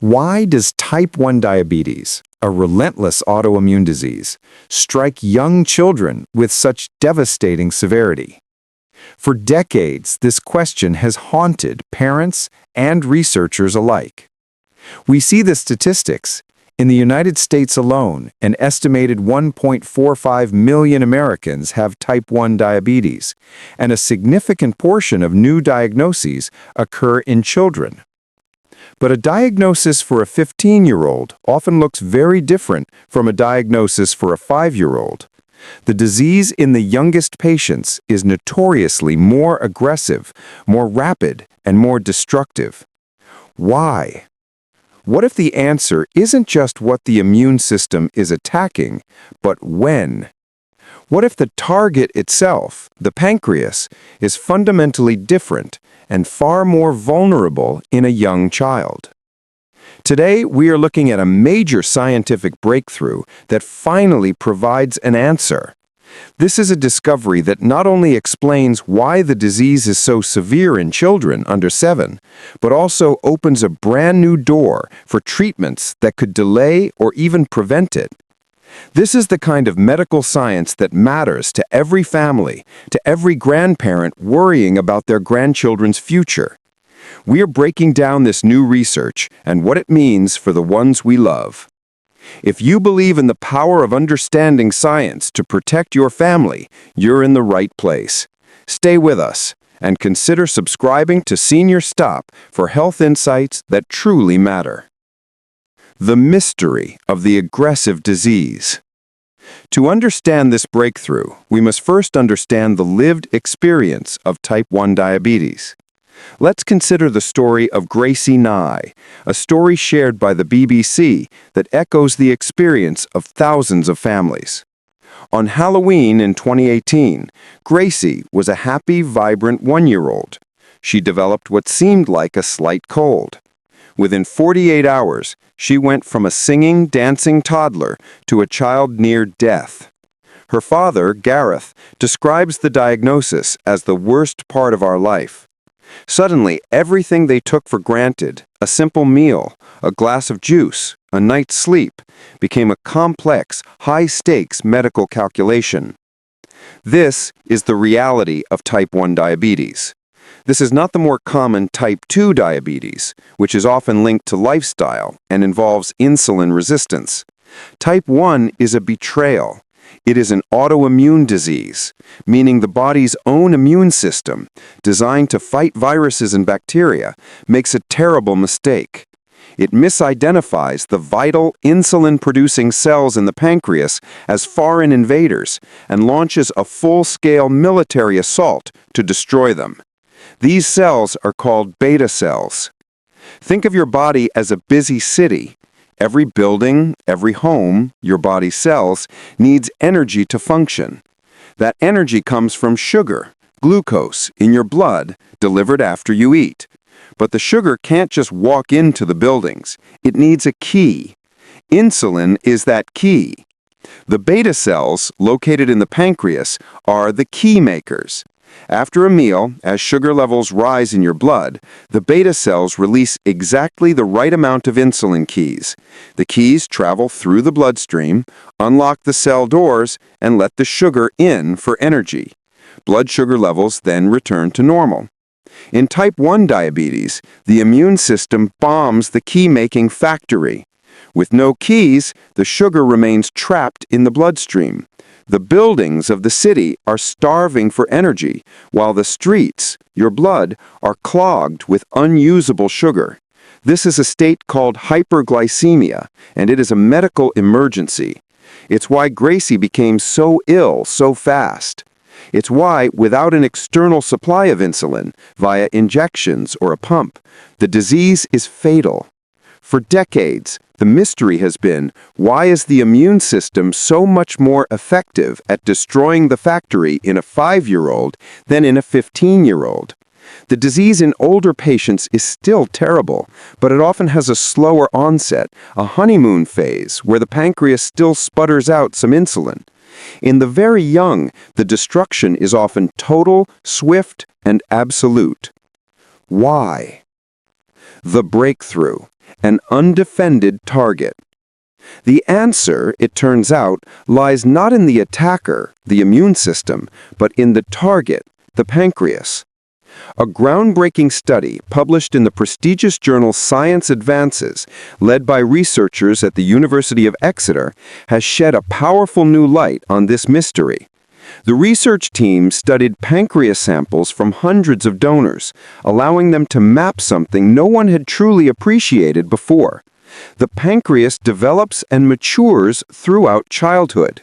Why does type 1 diabetes, a relentless autoimmune disease, strike young children with such devastating severity? For decades, this question has haunted parents and researchers alike. We see the statistics. In the United States alone, an estimated 1.45 million Americans have type 1 diabetes, and a significant portion of new diagnoses occur in children. But a diagnosis for a 15-year-old often looks very different from a diagnosis for a 5-year-old. The disease in the youngest patients is notoriously more aggressive, more rapid, and more destructive. Why? What if the answer isn't just what the immune system is attacking, but when? What if the target itself, the pancreas, is fundamentally different and far more vulnerable in a young child? Today, we are looking at a major scientific breakthrough that finally provides an answer. This is a discovery that not only explains why the disease is so severe in children under 7, but also opens a brand new door for treatments that could delay or even prevent it. This is the kind of medical science that matters to every family, to every grandparent worrying about their grandchildren's future. We are breaking down this new research and what it means for the ones we love. If you believe in the power of understanding science to protect your family, you're in the right place. Stay with us and consider subscribing to Senior Stop for health insights that truly matter. The mystery of the aggressive disease. To understand this breakthrough, we must first understand the lived experience of type 1 diabetes. Let's consider the story of Gracie Nye, a story shared by the BBC that echoes the experience of thousands of families. On Halloween in 2018, Gracie was a happy, vibrant 1-year-old. She developed what seemed like a slight cold. Within 48 hours, she went from a singing, dancing toddler to a child near death. Her father, Gareth, describes the diagnosis as the worst part of our life. Suddenly, everything they took for granted, a simple meal, a glass of juice, a night's sleep, became a complex, high-stakes medical calculation. This is the reality of type 1 diabetes. This is not the more common type 2 diabetes, which is often linked to lifestyle and involves insulin resistance. Type 1 is a betrayal. It is an autoimmune disease, meaning the body's own immune system, designed to fight viruses and bacteria, makes a terrible mistake. It misidentifies the vital insulin-producing cells in the pancreas as foreign invaders and launches a full-scale military assault to destroy them. These cells are called beta cells. Think of your body as a busy city. Every building, every home, your body's cells, needs energy to function. That energy comes from sugar, glucose, in your blood, delivered after you eat. But the sugar can't just walk into the buildings. It needs a key. Insulin is that key. The beta cells, located in the pancreas, are the key makers. After a meal, as sugar levels rise in your blood, the beta cells release exactly the right amount of insulin keys. The keys travel through the bloodstream, unlock the cell doors, and let the sugar in for energy. Blood sugar levels then return to normal. In type 1 diabetes, the immune system bombs the key-making factory. With no keys, the sugar remains trapped in the bloodstream. The buildings of the city are starving for energy, while the streets, your blood, are clogged with unusable sugar. This is a state called hyperglycemia, and it is a medical emergency. It's why Gracie became so ill so fast. It's why, without an external supply of insulin, via injections or a pump, the disease is fatal. For decades, the mystery has been, why is the immune system so much more effective at destroying the factory in a 5-year-old than in a 15-year-old? The disease in older patients is still terrible, but it often has a slower onset, a honeymoon phase, where the pancreas still sputters out some insulin. In the very young, the destruction is often total, swift, and absolute. Why? The breakthrough. an undefended target. The answer, it turns out, lies not in the attacker, the immune system, but in the target, the pancreas. A groundbreaking study published in the prestigious journal Science Advances, led by researchers at the University of Exeter, has shed a powerful new light on this mystery. The research team studied pancreas samples from hundreds of donors, allowing them to map something no one had truly appreciated before. The pancreas develops and matures throughout childhood.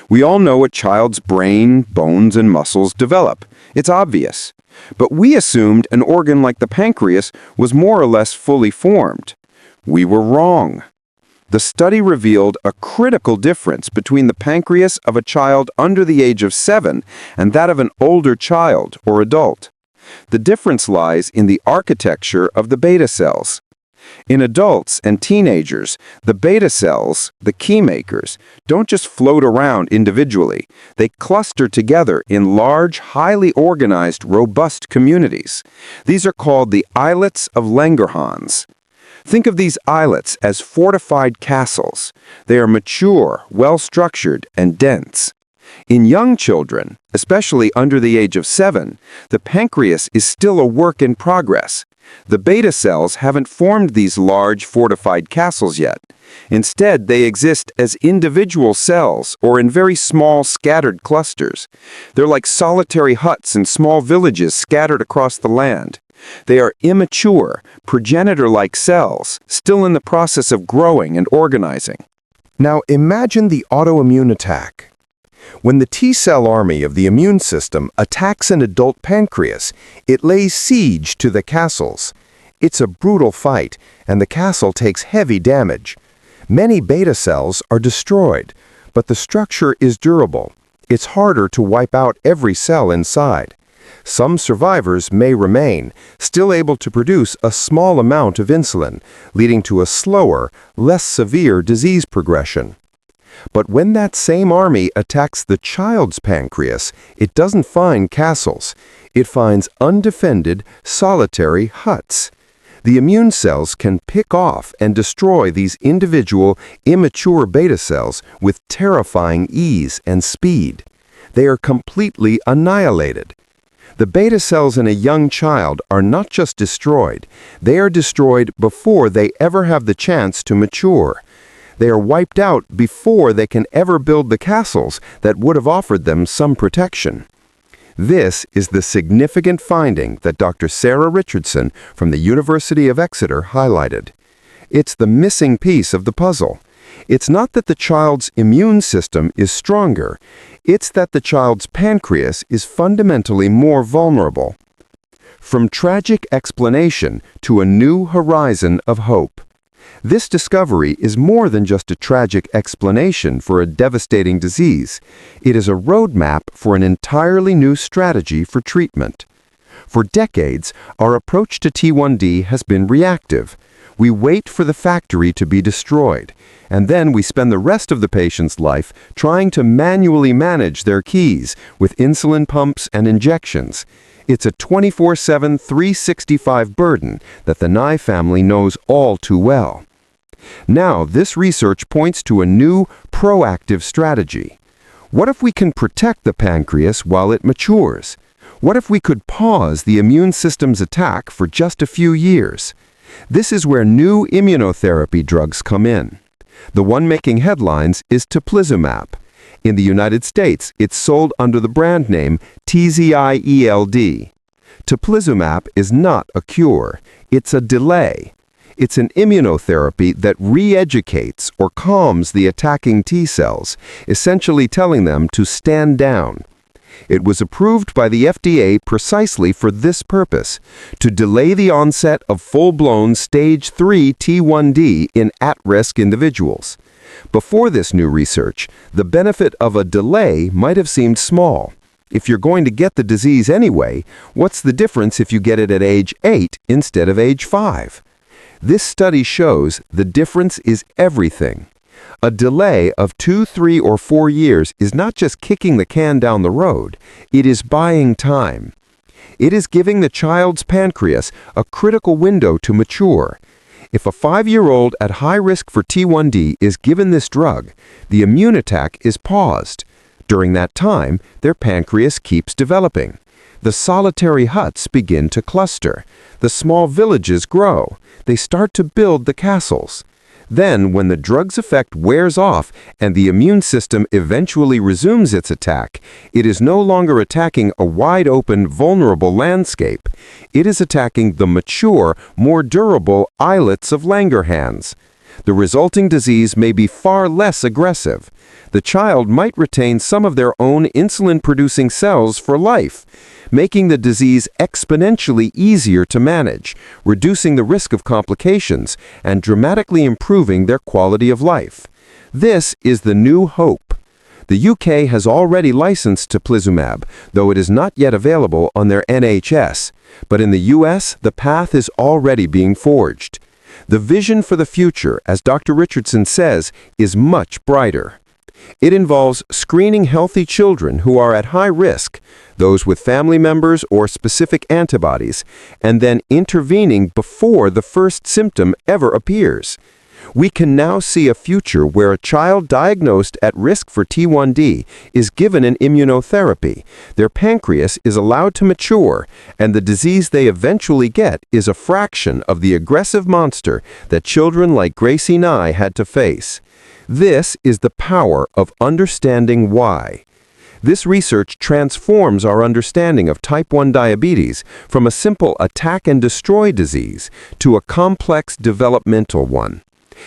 We all know a child's brain, bones, and muscles develop. It's obvious. But we assumed an organ like the pancreas was more or less fully formed. We were wrong. The study revealed a critical difference between the pancreas of a child under the age of 7 and that of an older child or adult. The difference lies in the architecture of the beta cells. In adults and teenagers, the beta cells, the keymakers, don't just float around individually. They cluster together in large, highly organized, robust communities. These are called the islets of Langerhans. Think of these islets as fortified castles. They are mature, well-structured, and dense. In young children, especially under the age of 7, the pancreas is still a work in progress. The beta cells haven't formed these large, fortified castles yet. Instead, they exist as individual cells or in very small, scattered clusters. They're like solitary huts in small villages scattered across the land. They are immature, progenitor-like cells, still in the process of growing and organizing. Now imagine the autoimmune attack. When the T-cell army of the immune system attacks an adult pancreas, it lays siege to the castles. It's a brutal fight, and the castle takes heavy damage. Many beta cells are destroyed, but the structure is durable. It's harder to wipe out every cell inside. Some survivors may remain, still able to produce a small amount of insulin, leading to a slower, less severe disease progression. But when that same army attacks the child's pancreas, it doesn't find castles. It finds undefended, solitary huts. The immune cells can pick off and destroy these individual, immature beta cells with terrifying ease and speed. They are completely annihilated. The beta cells in a young child are not just destroyed, they are destroyed before they ever have the chance to mature. They are wiped out before they can ever build the castles that would have offered them some protection. This is the significant finding that Dr. Sarah Richardson from the University of Exeter highlighted. It's the missing piece of the puzzle. It's not that the child's immune system is stronger, it's that the child's pancreas is fundamentally more vulnerable. From tragic explanation to a new horizon of hope. This discovery is more than just a tragic explanation for a devastating disease. It is a roadmap for an entirely new strategy for treatment. For decades, our approach to T1D has been reactive. We wait for the factory to be destroyed, and then we spend the rest of the patient's life trying to manually manage their keys with insulin pumps and injections. It's a 24/7, 365 burden that the Nye family knows all too well. Now, this research points to a new, proactive strategy. What if we can protect the pancreas while it matures? What if we could pause the immune system's attack for just a few years? This is where new immunotherapy drugs come in. The one making headlines is teplizumab. In the United States, it's sold under the brand name TZIELD. Teplizumab is not a cure, it's a delay. It's an immunotherapy that re-educates or calms the attacking T cells, essentially telling them to stand down. It was approved by the FDA precisely for this purpose, to delay the onset of full-blown stage 3 T1D in at-risk individuals. Before this new research, the benefit of a delay might have seemed small. If you're going to get the disease anyway, what's the difference if you get it at age 8 instead of age 5? This study shows the difference is everything. A delay of 2, 3, or 4 years is not just kicking the can down the road, it is buying time. It is giving the child's pancreas a critical window to mature. If a 5-year-old at high risk for T1D is given this drug, the immune attack is paused. During that time, their pancreas keeps developing. The solitary huts begin to cluster. The small villages grow. They start to build the castles. Then, when the drug's effect wears off and the immune system eventually resumes its attack, it is no longer attacking a wide-open, vulnerable landscape. It is attacking the mature, more durable islets of Langerhans. The resulting disease may be far less aggressive. The child might retain some of their own insulin-producing cells for life, making the disease exponentially easier to manage, reducing the risk of complications, and dramatically improving their quality of life. This is the new hope. The UK has already licensed teplizumab, though it is not yet available on their NHS. But in the US, the path is already being forged. The vision for the future, as Dr. Richardson says, is much brighter. It involves screening healthy children who are at high risk, those with family members or specific antibodies, and then intervening before the first symptom ever appears. We can now see a future where a child diagnosed at risk for T1D is given an immunotherapy, their pancreas is allowed to mature, and the disease they eventually get is a fraction of the aggressive monster that children like Gracie Nye had to face. This is the power of understanding why. This research transforms our understanding of type 1 diabetes from a simple attack and destroy disease to a complex developmental one.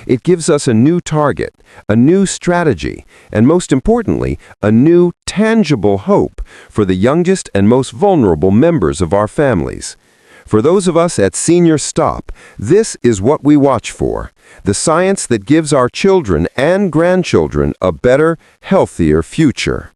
It gives us a new target, a new strategy, and most importantly, a new, tangible hope for the youngest and most vulnerable members of our families. For those of us at Senior Stop, this is what we watch for: the science that gives our children and grandchildren a better, healthier future.